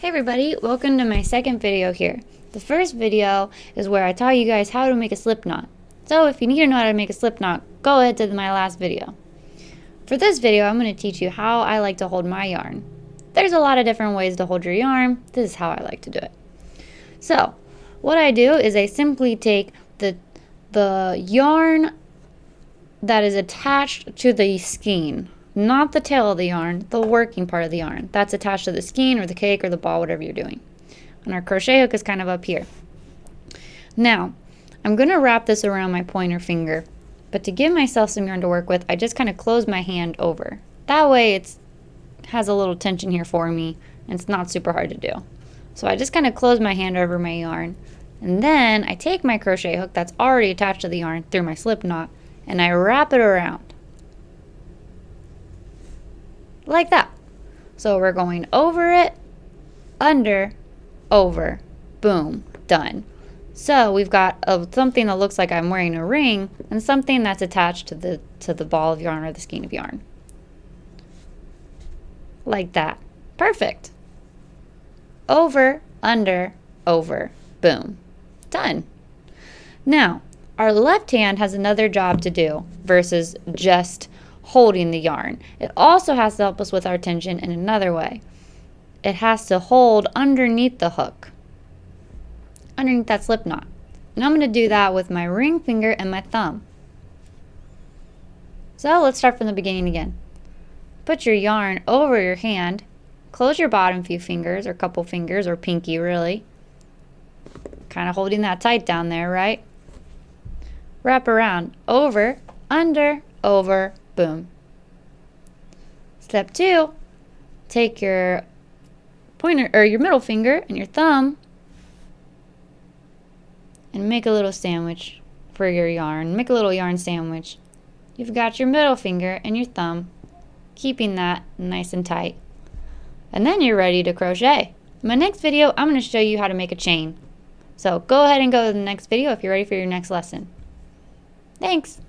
Hey everybody, welcome to my second video here. The first video is where I taught you guys how to make a slip knot. So if you need to know how to make a slip knot, go ahead to my last video. For this video, I'm going to teach you how I like to hold my yarn. There's a lot of different ways to hold your yarn. This is how I like to do it. So what I do is I simply take the yarn that is attached to the skein. Not the tail of the yarn, the working part of the yarn. That's attached to the skein or the cake or the ball, whatever you're doing. And our crochet hook is kind of up here. Now, I'm going to wrap this around my pointer finger. But to give myself some yarn to work with, I just kind of close my hand over. That way it has a little tension here for me, and it's not super hard to do. So I just kind of close my hand over my yarn. And then I take my crochet hook that's already attached to the yarn through my slip knot, and I wrap it around. Like that. So we're going over it, under, over, boom, done. So we've got something that looks like I'm wearing a ring and something that's attached to the ball of yarn or the skein of yarn. Like that. Perfect. Over, under, over, boom, done. Now, our left hand has another job to do versus just holding the yarn. It also has to help us with our tension in another way. It has to hold underneath the hook, underneath that slip knot. And I'm going to do that with my ring finger and my thumb. So let's start from the beginning again. Put your yarn over your hand, close your bottom few fingers or couple fingers or pinky really. Kind of holding that tight down there, right? Wrap around, over, under, over, boom. Step 2, take your pointer or your middle finger and your thumb and make a little sandwich for your yarn. Make a little yarn sandwich. You've got your middle finger and your thumb, keeping that nice and tight. And then you're ready to crochet. In my next video, I'm going to show you how to make a chain. So go ahead and go to the next video if you're ready for your next lesson. Thanks.